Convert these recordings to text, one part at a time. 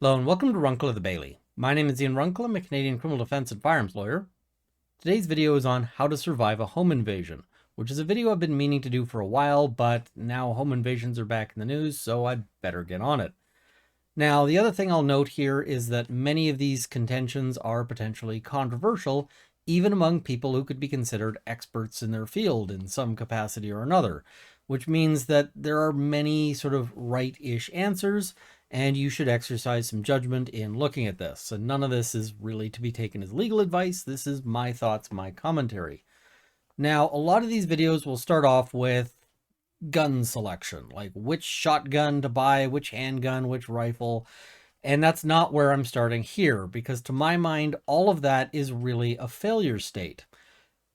Hello and welcome to Runkle of the Bailey. My name is Ian Runkle. I'm a Canadian criminal defense and firearms lawyer. Today's video is on how to survive a home invasion, which is a video I've been meaning to do for a while, but now home invasions are back in the news, so I better get on it. Now, the other thing I'll note here is that many of these contentions are potentially controversial, even among people who could be considered experts in their field in some capacity or another, which means that there are many sort of right-ish answers, and you should exercise some judgment in looking at this. And none of this is really to be taken as legal advice. This is my thoughts, my commentary. Now, a lot of these videos will start off with gun selection, like which shotgun to buy, which handgun, which rifle. And that's not where I'm starting here, because to my mind, all of that is really a failure state.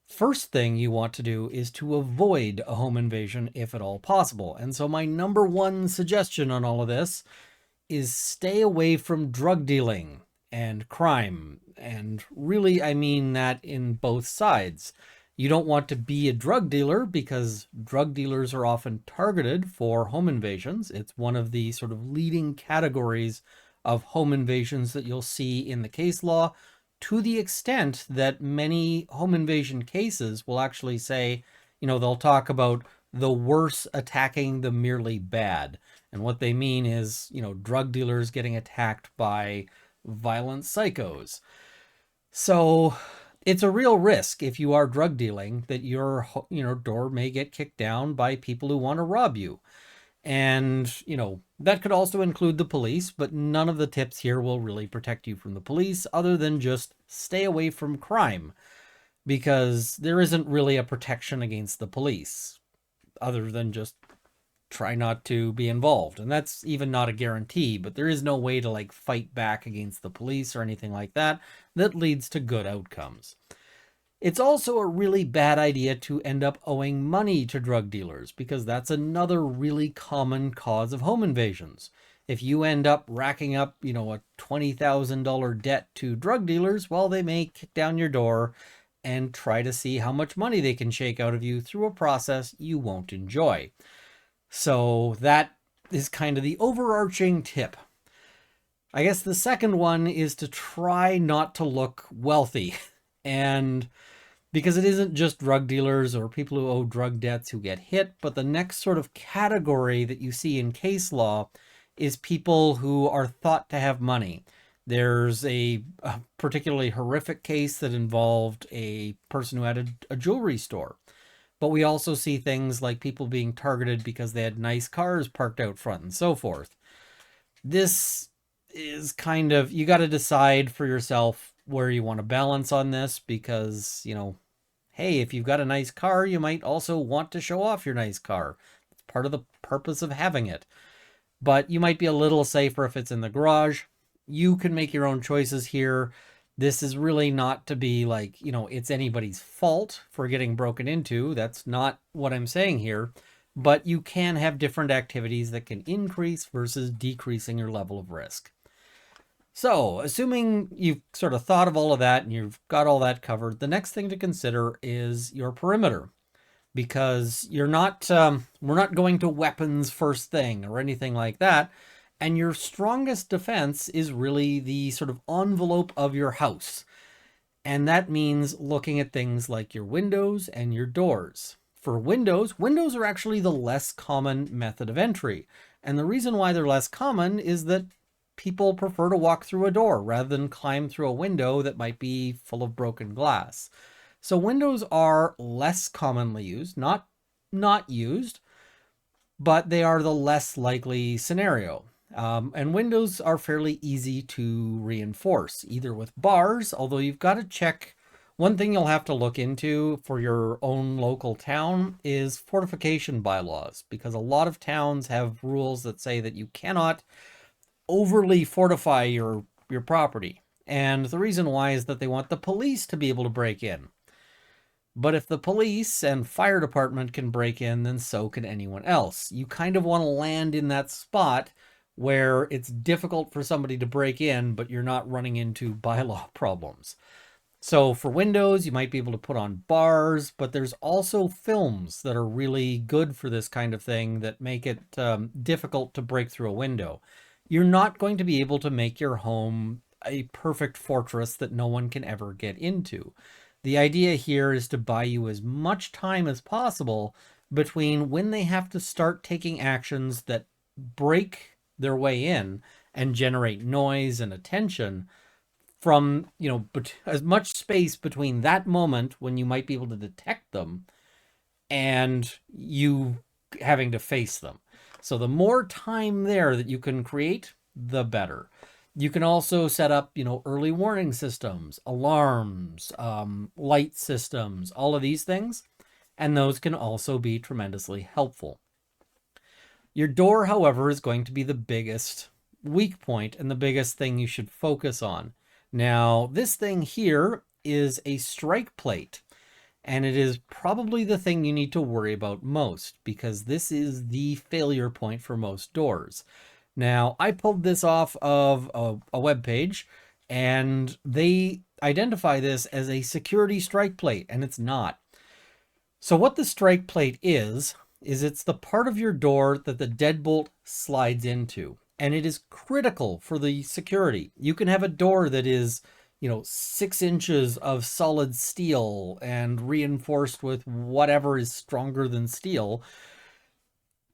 First thing you want to do is to avoid a home invasion if at all possible. And so my number one suggestion on all of this is stay away from drug dealing and crime. And really, I mean that in both sides. You don't want to be a drug dealer because drug dealers are often targeted for home invasions. It's one of the sort of leading categories of home invasions that you'll see in the case law, to the extent that many home invasion cases will actually say, they'll talk about the worse attacking the merely bad. And what they mean is, drug dealers getting attacked by violent psychos. So it's a real risk if you are drug dealing that your, door may get kicked down by people who want to rob you. And, that could also include the police, but none of the tips here will really protect you from the police other than just stay away from crime, because there isn't really a protection against the police other than just try not to be involved. And that's even not a guarantee, but there is no way to fight back against the police or anything like that that leads to good outcomes. It's also a really bad idea to end up owing money to drug dealers, because that's another really common cause of home invasions. If you end up racking up, a $20,000 debt to drug dealers, well, they may kick down your door and try to see how much money they can shake out of you through a process you won't enjoy. So that is kind of the overarching tip. I guess the second one is to try not to look wealthy. And because it isn't just drug dealers or people who owe drug debts who get hit, but the next sort of category that you see in case law is people who are thought to have money. There's a particularly horrific case that involved a person who had a jewelry store. But we also see things like people being targeted because they had nice cars parked out front and so forth. This is kind of, you got to decide for yourself where you want to balance on this, because, hey, if you've got a nice car, you might also want to show off your nice car. It's part of the purpose of having it. But you might be a little safer if it's in the garage. You can make your own choices here. This is really not to be it's anybody's fault for getting broken into. That's not what I'm saying here. But you can have different activities that can increase versus decreasing your level of risk. So, assuming you've sort of thought of all of that and you've got all that covered, the next thing to consider is your perimeter. Because we're not going to weapons first thing or anything like that. And your strongest defense is really the sort of envelope of your house. And that means looking at things like your windows and your doors. For windows are actually the less common method of entry. And the reason why they're less common is that people prefer to walk through a door rather than climb through a window that might be full of broken glass. So windows are less commonly used, not used, but they are the less likely scenario. And windows are fairly easy to reinforce, either with bars, although you've got to check. One thing you'll have to look into for your own local town is fortification bylaws, because a lot of towns have rules that say that you cannot overly fortify your property. And the reason why is that they want the police to be able to break in. But if the police and fire department can break in, then so can anyone else. You kind of want to land in that spot where it's difficult for somebody to break in, but you're not running into bylaw problems. So for windows, you might be able to put on bars, but there's also films that are really good for this kind of thing that make it difficult to break through a window. you're not going to be able to make your home a perfect fortress that no one can ever get into. The idea here is to buy you as much time as possible between when they have to start taking actions that break their way in and generate noise and attention, from, as much space between that moment when you might be able to detect them and you having to face them. So the more time there that you can create, the better. You can also set up, early warning systems, alarms, light systems, all of these things, and those can also be tremendously helpful. Your door, however, is going to be the biggest weak point and the biggest thing you should focus on. Now, this thing here is a strike plate, and it is probably the thing you need to worry about most because this is the failure point for most doors. Now, I pulled this off of a web page, and they identify this as a security strike plate, and it's not. So what the strike plate is it's the part of your door that the deadbolt slides into, and it is critical for the security. You can have a door that is, 6 inches of solid steel and reinforced with whatever is stronger than steel,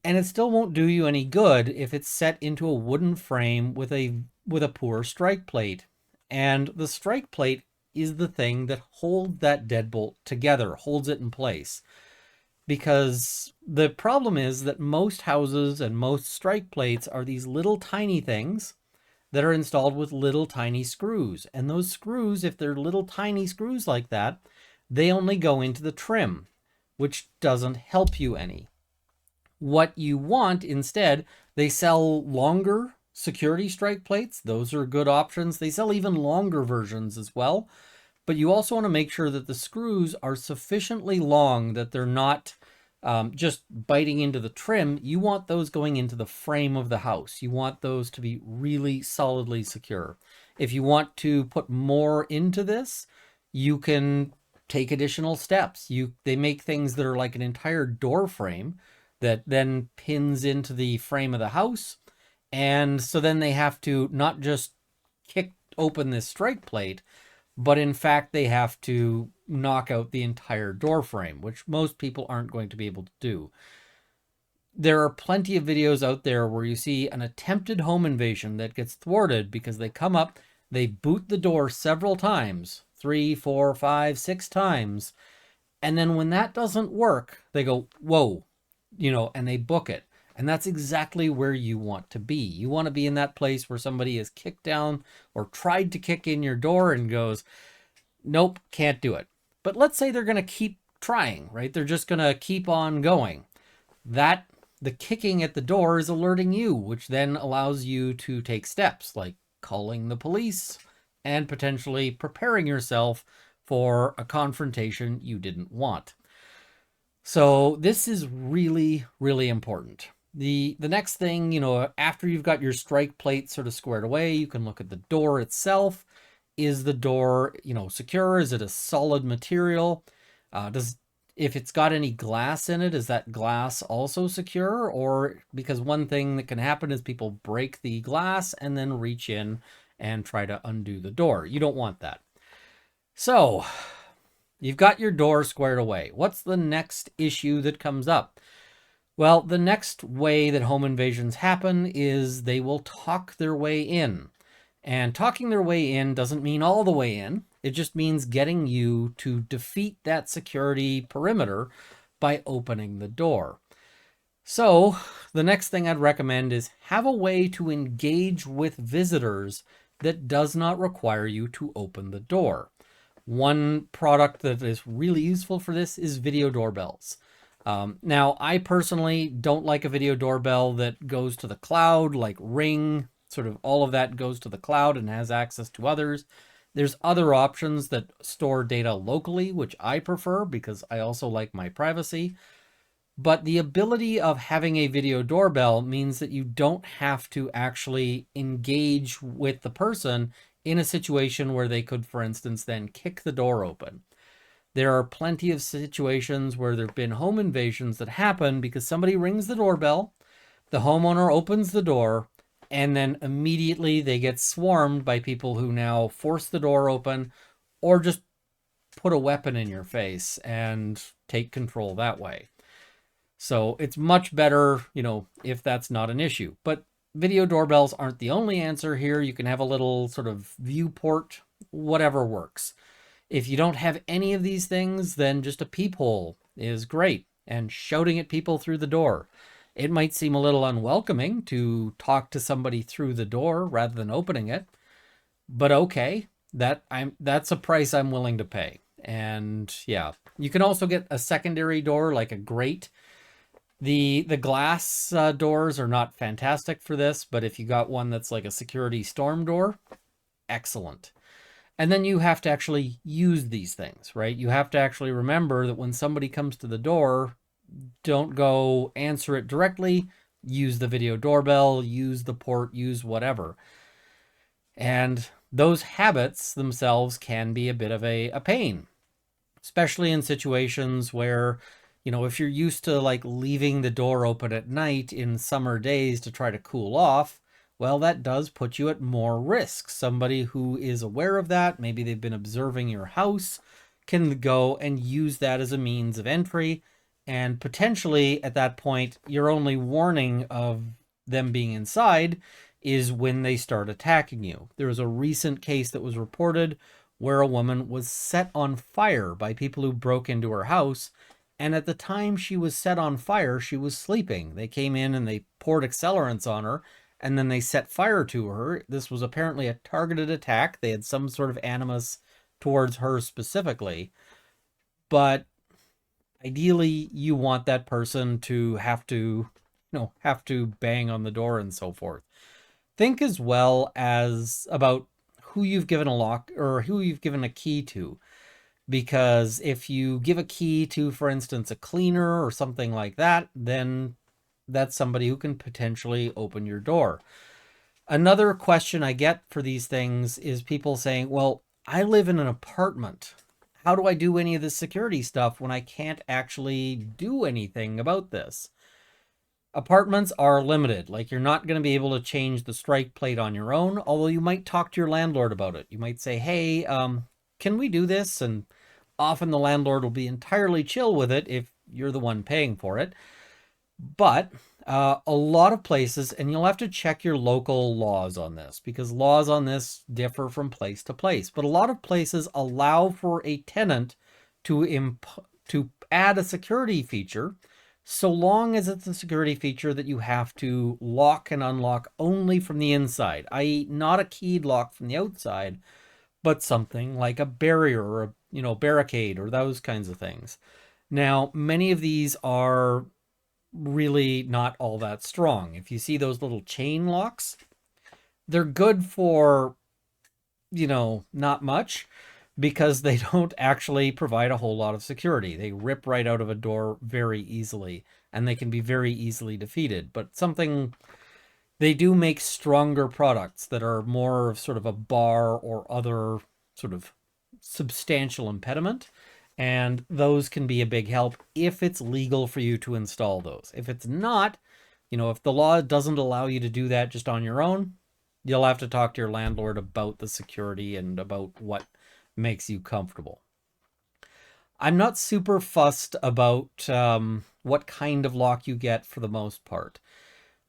and it still won't do you any good if it's set into a wooden frame with a poor strike plate. And the strike plate is the thing that holds that deadbolt together, holds it in place. Because the problem is that most houses and most strike plates are these little tiny things that are installed with little tiny screws. And those screws, if they're little tiny screws like that, they only go into the trim, which doesn't help you any. What you want instead, they sell longer security strike plates. Those are good options. They sell even longer versions as well. But you also want to make sure that the screws are sufficiently long that they're not just biting into the trim. You want those going into the frame of the house. You want those to be really solidly secure. If you want to put more into this, you can take additional steps. They make things that are like an entire door frame that then pins into the frame of the house. And so then they have to not just kick open this strike plate, but in fact, they have to knock out the entire door frame, which most people aren't going to be able to do. There are plenty of videos out there where you see an attempted home invasion that gets thwarted because they come up, they boot the door several times, 3, 4, 5, 6 times, and then when that doesn't work, they go, whoa, and they book it. And that's exactly where you want to be. You want to be in that place where somebody has kicked down or tried to kick in your door and goes, nope, can't do it. But let's say they're going to keep trying, right? They're just going to keep on going. The kicking at the door is alerting you, which then allows you to take steps like calling the police and potentially preparing yourself for a confrontation you didn't want. So this is really, really important. The next thing, after you've got your strike plate sort of squared away, you can look at the door itself. Is the door, secure? Is it a solid material? If it's got any glass in it, is that glass also secure? Or because one thing that can happen is people break the glass and then reach in and try to undo the door. You don't want that. So you've got your door squared away. What's the next issue that comes up? Well, the next way that home invasions happen is they will talk their way in. And talking their way in doesn't mean all the way in. It just means getting you to defeat that security perimeter by opening the door. So the next thing I'd recommend is have a way to engage with visitors that does not require you to open the door. One product that is really useful for this is video doorbells. Now, I personally don't like a video doorbell that goes to the cloud, like Ring, sort of all of that goes to the cloud and has access to others. There's other options that store data locally, which I prefer because I also like my privacy. But the ability of having a video doorbell means that you don't have to actually engage with the person in a situation where they could, for instance, then kick the door open. There are plenty of situations where there have been home invasions that happen because somebody rings the doorbell, the homeowner opens the door, and then immediately they get swarmed by people who now force the door open or just put a weapon in your face and take control that way. So it's much better, if that's not an issue. But video doorbells aren't the only answer here. You can have a little sort of viewport, whatever works. If you don't have any of these things, then just a peephole is great, and shouting at people through the door. It might seem a little unwelcoming to talk to somebody through the door rather than opening it, but okay, that's a price I'm willing to pay. And yeah, you can also get a secondary door like a grate. The glass doors are not fantastic for this, but if you got one that's like a security storm door, excellent. And then you have to actually use these things, right? You have to actually remember that when somebody comes to the door, don't go answer it directly. Use the video doorbell, use the port, use whatever. And those habits themselves can be a bit of a pain, especially in situations where, if you're used to like leaving the door open at night in summer days to try to cool off, well, that does put you at more risk. Somebody who is aware of that, maybe they've been observing your house, can go and use that as a means of entry. And potentially at that point, your only warning of them being inside is when they start attacking you. There was a recent case that was reported where a woman was set on fire by people who broke into her house. And at the time she was set on fire, she was sleeping. They came in and they poured accelerants on her, and then they set fire to her. This was apparently a targeted attack. They had some sort of animus towards her specifically. But ideally, you want that person to have to bang on the door and so forth. Think as well as about who you've given a lock or who you've given a key to. Because if you give a key to, for instance, a cleaner or something like that, then that's somebody who can potentially open your door. Another question I get for these things is people saying, well, I live in an apartment. How do I do any of this security stuff when I can't actually do anything about this? Apartments are limited. Like, you're not going to be able to change the strike plate on your own, although you might talk to your landlord about it. You might say, hey, can we do this? And often the landlord will be entirely chill with it if you're the one paying for it. But a lot of places, and you'll have to check your local laws on this, because laws on this differ from place to place. But a lot of places allow for a tenant to add a security feature, so long as it's a security feature that you have to lock and unlock only from the inside, i.e. not a keyed lock from the outside, but something like a barrier or a barricade or those kinds of things. Now, many of these are really not all that strong. If you see those little chain locks, they're good for, not much, because they don't actually provide a whole lot of security. They rip right out of a door very easily, and they can be very easily defeated. But they do make stronger products that are more of sort of a bar or other sort of substantial impediment. And those can be a big help if it's legal for you to install those. If it's not, if the law doesn't allow you to do that just on your own, you'll have to talk to your landlord about the security and about what makes you comfortable. I'm not super fussed about what kind of lock you get for the most part.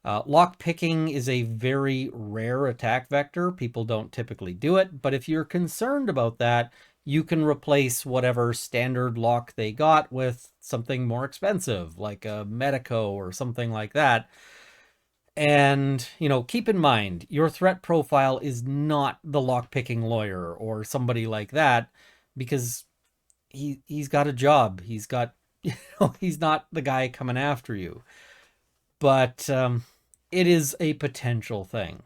Lock picking is a very rare attack vector. People don't typically do it, but if you're concerned about that, you can replace whatever standard lock they got with something more expensive, like a Medeco or something like that. And, keep in mind, your threat profile is not the lockpicking lawyer or somebody like that, because he's got a job. He's got, he's not the guy coming after you. But it is a potential thing.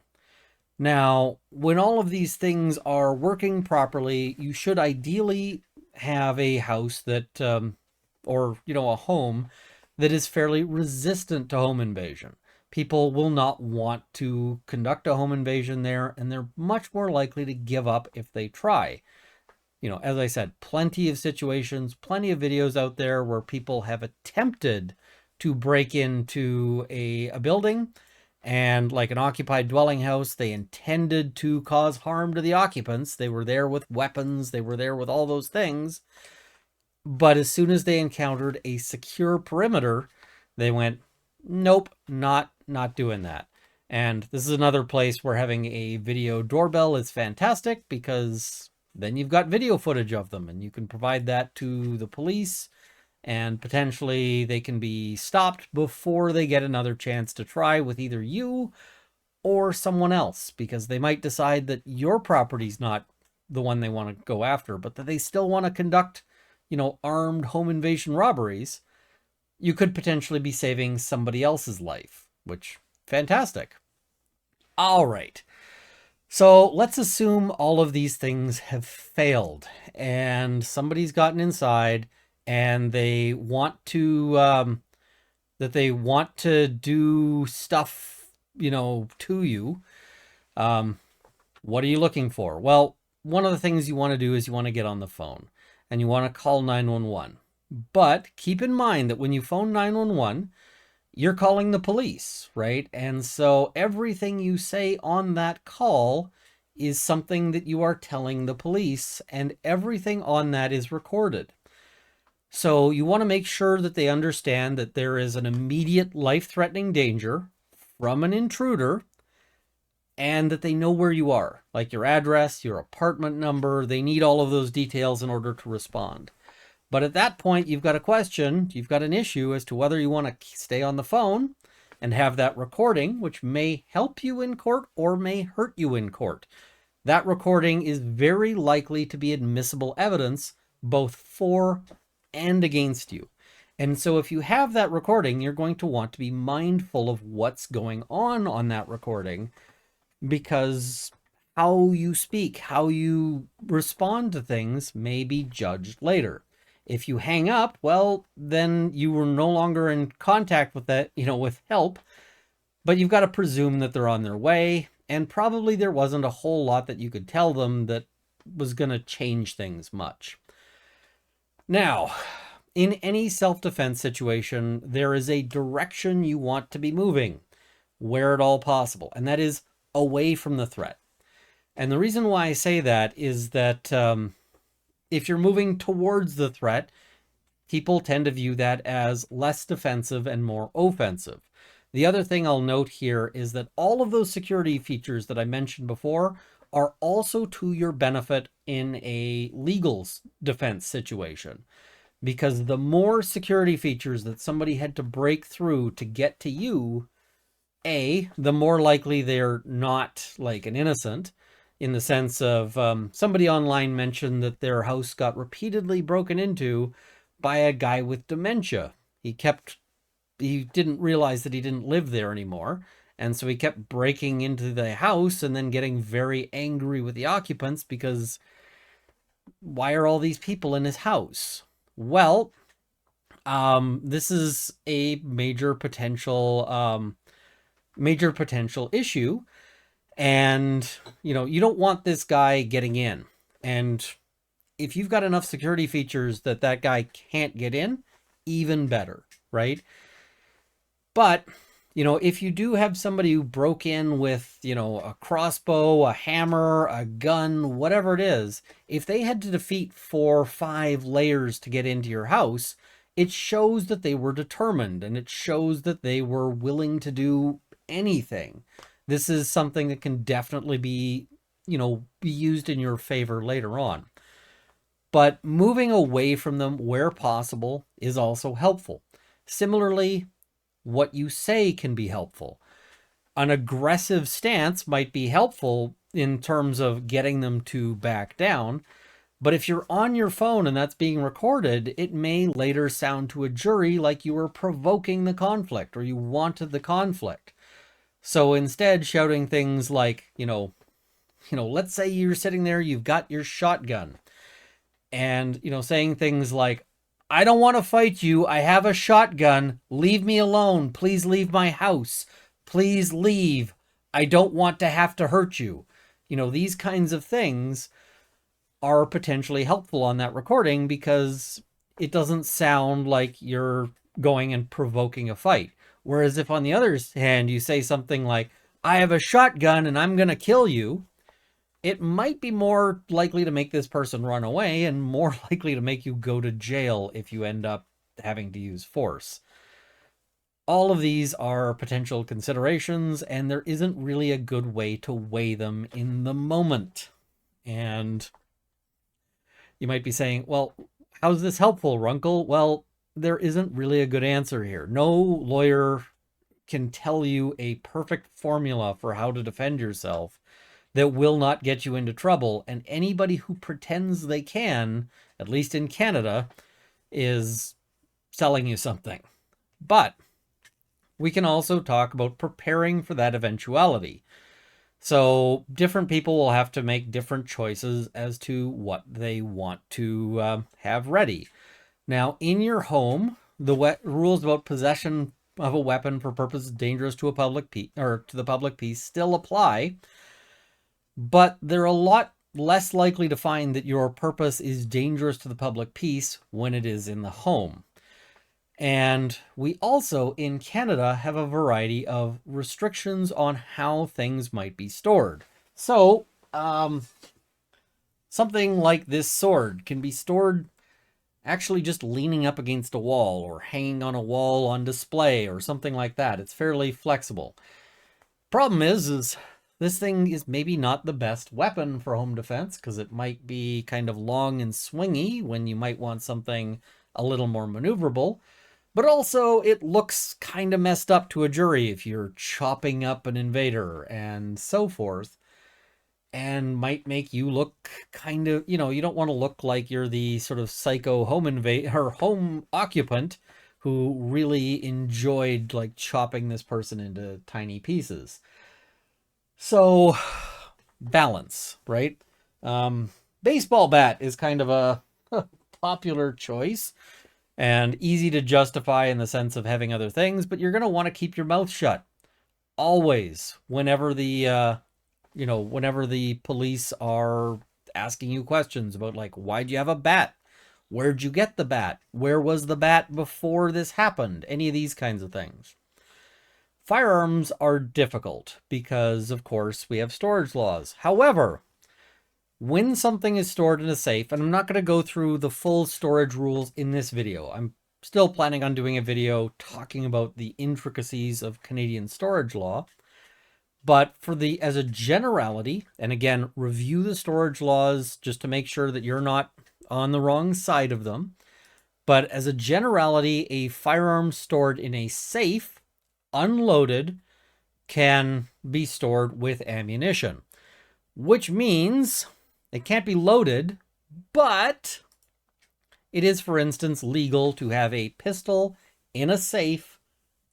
Now, when all of these things are working properly, you should ideally have a house that, or, a home that is fairly resistant to home invasion. People will not want to conduct a home invasion there, and they're much more likely to give up if they try. As I said, plenty of situations, plenty of videos out there where people have attempted to break into a building, And like an occupied dwelling house, they intended to cause harm to the occupants. They were there with weapons. They were there with all those things. But as soon as they encountered a secure perimeter, they went, nope, not doing that. And this is another place where having a video doorbell is fantastic, because then you've got video footage of them and you can provide that to the police, and potentially they can be stopped before they get another chance to try with either you or someone else, because they might decide that your property's not the one they want to go after, but that they still want to conduct, armed home invasion robberies. You could potentially be saving somebody else's life, which, fantastic. All right. So let's assume all of these things have failed and somebody's gotten inside and they want to do stuff, to you. What are you looking for? Well, one of the things you want to do is you want to get on the phone and you want to call 911. But keep in mind that when you phone 911, you're calling the police, right? And so everything you say on that call is something that you are telling the police, and everything on that is recorded. So you want to make sure that they understand that there is an immediate life-threatening danger from an intruder, and that they know where you are, like your address, your apartment number. They need all of those details in order to respond. But at that point, you've got a question, you've got an issue as to whether you want to stay on the phone and have that recording, which may help you in court or may hurt you in court. That recording is very likely to be admissible evidence, both for and against you. And so if you have that recording, you're going to want to be mindful of what's going on that recording, because how you speak, how you respond to things may be judged later. If you hang up, well, then you were no longer in contact with that, with help, but you've got to presume that they're on their way, and probably there wasn't a whole lot that you could tell them that was going to change things much. Now, in any self-defense situation, there is a direction you want to be moving, where at all possible, and that is away from the threat. And the reason why I say that is that if you're moving towards the threat, people tend to view that as less defensive and more offensive. The other thing I'll note here is that all of those security features that I mentioned before are also to your benefit in a legal defense situation, because the more security features that somebody had to break through to get to you, the more likely they're not like an innocent, in the sense of somebody online mentioned that their house got repeatedly broken into by a guy with dementia. He didn't realize that he didn't live there anymore. And so he kept breaking into the house and then getting very angry with the occupants because why are all these people in his house? Well, this is a major potential issue. And, you don't want this guy getting in. And if you've got enough security features that guy can't get in, even better, right? But, if you do have somebody who broke in with, a crossbow, a hammer, a gun, whatever it is, if they had to defeat 4 or 5 layers to get into your house, it shows that they were determined, and it shows that they were willing to do anything. This is something that can definitely be, be used in your favor later on. But moving away from them where possible is also helpful. Similarly, what you say can be helpful. An aggressive stance might be helpful in terms of getting them to back down. But if you're on your phone and that's being recorded, it may later sound to a jury like you were provoking the conflict or you wanted the conflict. So instead, shouting things like, let's say you're sitting there, you've got your shotgun, and, saying things like, I don't want to fight you. I have a shotgun. Leave me alone. Please leave my house. Please leave. I don't want to have to hurt you. These kinds of things are potentially helpful on that recording because it doesn't sound like you're going and provoking a fight. Whereas if on the other hand you say something like, I have a shotgun and I'm going to kill you, it might be more likely to make this person run away and more likely to make you go to jail if you end up having to use force. All of these are potential considerations, and there isn't really a good way to weigh them in the moment. And you might be saying, well, how's this helpful, Runkle? Well, there isn't really a good answer here. No lawyer can tell you a perfect formula for how to defend yourself that will not get you into trouble. And anybody who pretends they can, at least in Canada, is selling you something. But we can also talk about preparing for that eventuality. So different people will have to make different choices as to what they want to have ready. Now, in your home, the rules about possession of a weapon for purposes dangerous to a public to the public peace still apply, but they're a lot less likely to find that your purpose is dangerous to the public peace when it is in the home. And we also, in Canada, have a variety of restrictions on how things might be stored. So, something like this sword can be stored actually just leaning up against a wall or hanging on a wall on display or something like that. It's fairly flexible. Problem is this thing is maybe not the best weapon for home defense because it might be kind of long and swingy when you might want something a little more maneuverable. But also, it looks kind of messed up to a jury if you're chopping up an invader and so forth, and might make you look kind of, you don't want to look like you're the sort of psycho home occupant who really enjoyed like chopping this person into tiny pieces. So, balance, right? Baseball bat is kind of a popular choice and easy to justify in the sense of having other things, but you're going to want to keep your mouth shut always whenever the whenever the police are asking you questions about like, why'd you have a bat? Where'd you get the bat? Where was the bat before this happened? Any of these kinds of things. Firearms are difficult because, of course, we have storage laws. However, when something is stored in a safe, and I'm not going to go through the full storage rules in this video. I'm still planning on doing a video talking about the intricacies of Canadian storage law. But as a generality, and again, review the storage laws just to make sure that you're not on the wrong side of them. But as a generality, a firearm stored in a safe, unloaded, can be stored with ammunition, which means it can't be loaded, but it is, for instance, legal to have a pistol in a safe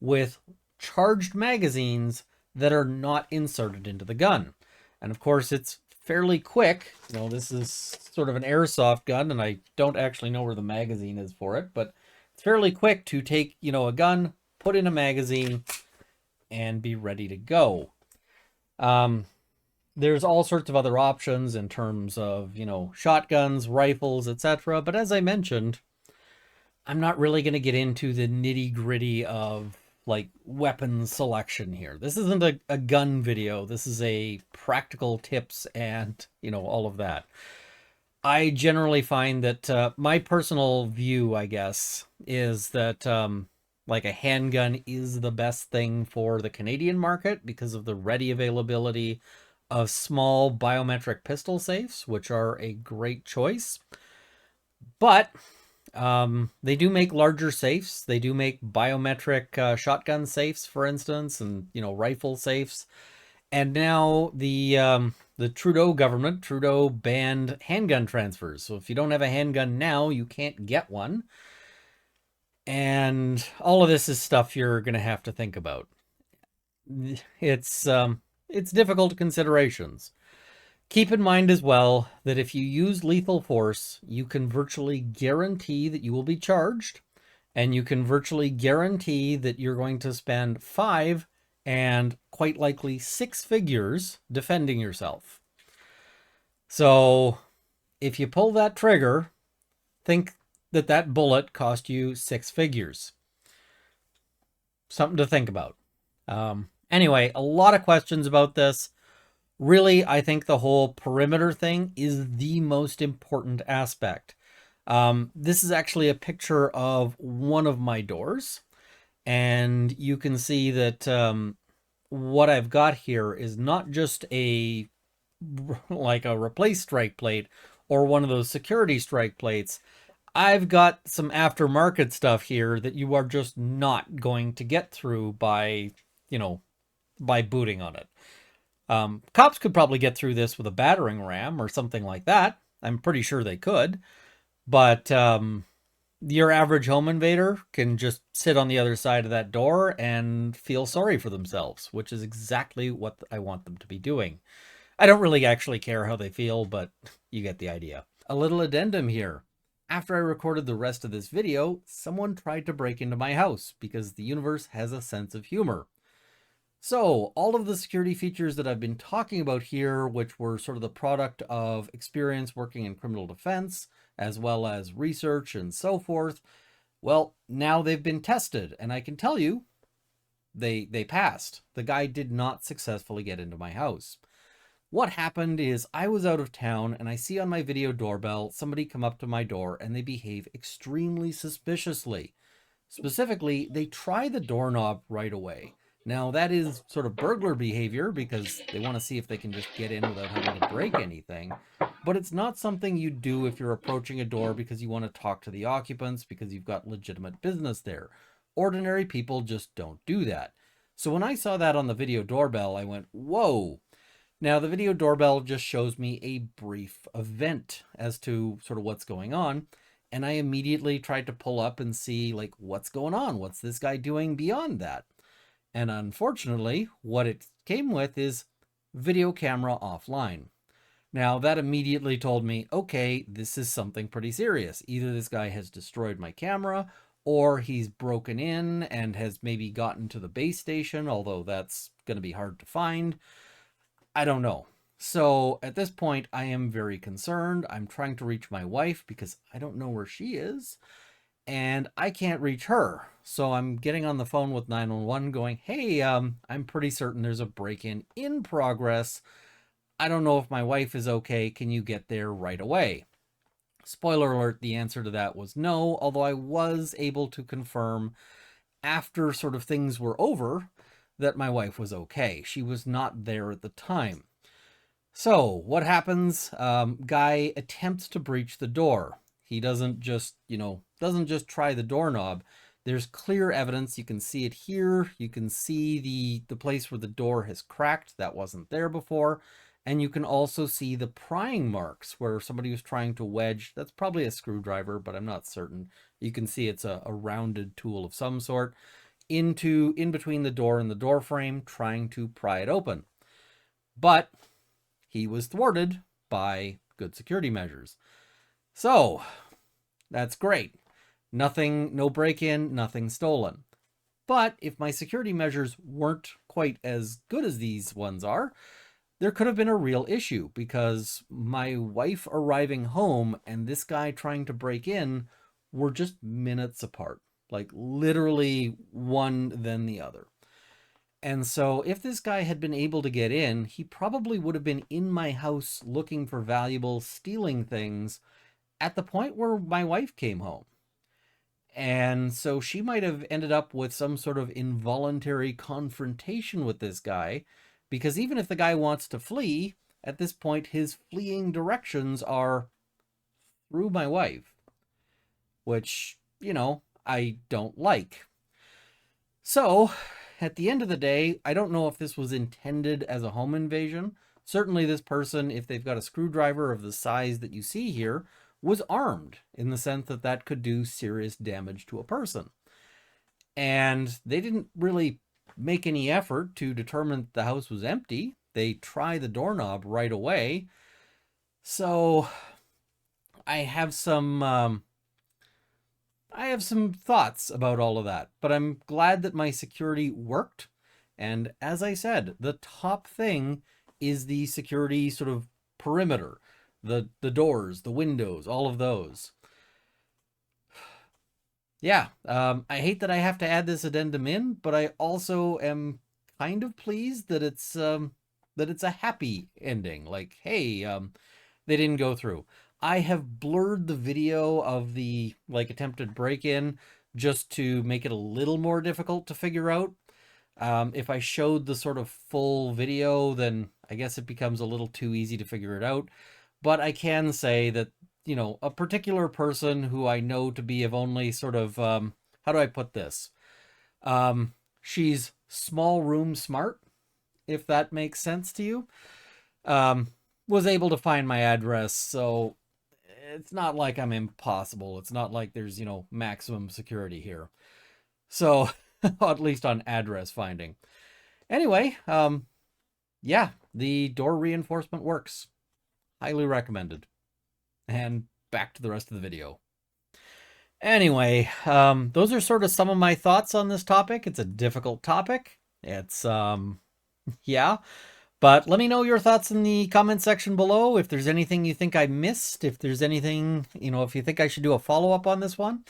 with charged magazines that are not inserted into the gun. And of course, it's fairly quick. This is sort of an airsoft gun, and I don't actually know where the magazine is for it, but it's fairly quick to take, a gun, put in a magazine, and be ready to go. There's all sorts of other options in terms of, shotguns, rifles, etc. But as I mentioned, I'm not really going to get into the nitty-gritty of like weapon selection here. This isn't a gun video. This is a practical tips and, all of that. I generally find that my personal view, I guess, is that like a handgun is the best thing for the Canadian market because of the ready availability of small biometric pistol safes, which are a great choice. But they do make larger safes. They do make biometric shotgun safes, for instance, and rifle safes. And now the Trudeau government, Trudeau banned handgun transfers. So if you don't have a handgun now, you can't get one. And all of this is stuff you're going to have to think about. It's difficult considerations. Keep in mind as well that if you use lethal force, you can virtually guarantee that you will be charged, and you can virtually guarantee that you're going to spend 5 and quite likely 6 figures defending yourself. So if you pull that trigger, think that bullet cost you 6 figures. something to think about. Anyway, a lot of questions about this. Really, I think the whole perimeter thing is the most important aspect. This is actually a picture of one of my doors, and you can see that what I've got here is not just like a replace strike plate or one of those security strike plates. I've got some aftermarket stuff here that you are just not going to get through by, by booting on it. Cops could probably get through this with a battering ram or something like that. I'm pretty sure they could. But your average home invader can just sit on the other side of that door and feel sorry for themselves, which is exactly what I want them to be doing. I don't really actually care how they feel, but you get the idea. A little addendum here. After I recorded the rest of this video, someone tried to break into my house because the universe has a sense of humor. So all of the security features that I've been talking about here, which were sort of the product of experience working in criminal defense, as well as research and so forth, well, now they've been tested, and I can tell you, they passed. The guy did not successfully get into my house. What happened is I was out of town and I see on my video doorbell somebody come up to my door and they behave extremely suspiciously. Specifically, they try the doorknob right away. Now, that is sort of burglar behavior because they want to see if they can just get in without having to break anything. But it's not something you do if you're approaching a door because you want to talk to the occupants because you've got legitimate business there. Ordinary people just don't do that. So when I saw that on the video doorbell, I went, whoa. Now, the video doorbell just shows me a brief event as to sort of what's going on. And I immediately tried to pull up and see, like, what's going on? What's this guy doing beyond that? And unfortunately, what it came with is video camera offline. Now, that immediately told me, okay, this is something pretty serious. Either this guy has destroyed my camera, or he's broken in and has maybe gotten to the base station, although that's going to be hard to find. I don't know. So at this point, I am very concerned. I'm trying to reach my wife because I don't know where she is and I can't reach her. So I'm getting on the phone with 911 going, hey, I'm pretty certain there's a break-in in progress. I don't know if my wife is okay. Can you get there right away? Spoiler alert, the answer to that was no, although I was able to confirm after sort of things were over that my wife was okay. She was not there at the time. So what happens? Guy attempts to breach the door. He doesn't just try the doorknob. There's clear evidence. You can see it here. You can see the place where the door has cracked. That wasn't there before. And you can also see the prying marks where somebody was trying to wedge. That's probably a screwdriver, but I'm not certain. You can see it's a rounded tool of some sort in between the door and the door frame, trying to pry it open. But he was thwarted by good security measures. So that's great. Nothing, no break-in, nothing stolen. But if my security measures weren't quite as good as these ones are, there could have been a real issue because my wife arriving home and this guy trying to break in were just minutes apart. Like literally one then the other. And so if this guy had been able to get in, he probably would have been in my house looking for valuables, stealing things at the point where my wife came home. And so she might have ended up with some sort of involuntary confrontation with this guy, because even if the guy wants to flee, at this point, his fleeing directions are through my wife, which, I don't like. So at the end of the day, I don't know if this was intended as a home invasion. Certainly this person, if they've got a screwdriver of the size that you see here, was armed in the sense that that could do serious damage to a person. And they didn't really make any effort to determine that the house was empty. They try the doorknob right away. So I have some thoughts about all of that, but I'm glad that my security worked. And as I said, the top thing is the security sort of perimeter, the doors, the windows, all of those. yeah, I hate that I have to add this addendum in, but I also am kind of pleased that it's a happy ending. Like, hey, they didn't go through. I have blurred the video of the like attempted break-in just to make it a little more difficult to figure out. If I showed the sort of full video, then I guess it becomes a little too easy to figure it out. But I can say that, a particular person who I know to be of only sort of, how do I put this? She's small room smart, if that makes sense to you. Um, was able to find my address, so it's not like I'm impossible. It's not like there's, maximum security here. So, at least on address finding. Anyway, yeah, the door reinforcement works. Highly recommended. And back to the rest of the video. Anyway, those are sort of some of my thoughts on this topic. It's a difficult topic. It's, yeah. But let me know your thoughts in the comment section below. If there's anything you think I missed, if there's anything, if you think I should do a follow-up on this one.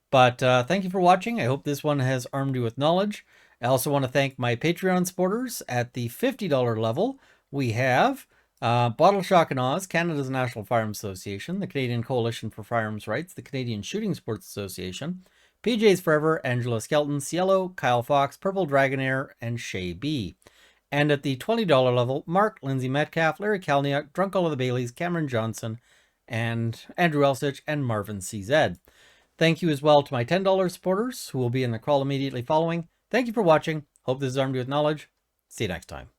But thank you for watching. I hope this one has armed you with knowledge. I also want to thank my Patreon supporters. At the $50 level, we have Bottle Shock and Oz, Canada's National Firearms Association, the Canadian Coalition for Firearms Rights, the Canadian Shooting Sports Association, PJs Forever, Angela Skelton, Cielo, Kyle Fox, Purple Dragonair, and Shay B. And at the $20 level, Mark, Lindsay Metcalf, Larry Kalniak, Drunk All of the Baileys, Cameron Johnson, and Andrew Elsich, and Marvin CZ. Thank you as well to my $10 supporters who will be in the crawl immediately following. Thank you for watching. Hope this has armed you with knowledge. See you next time.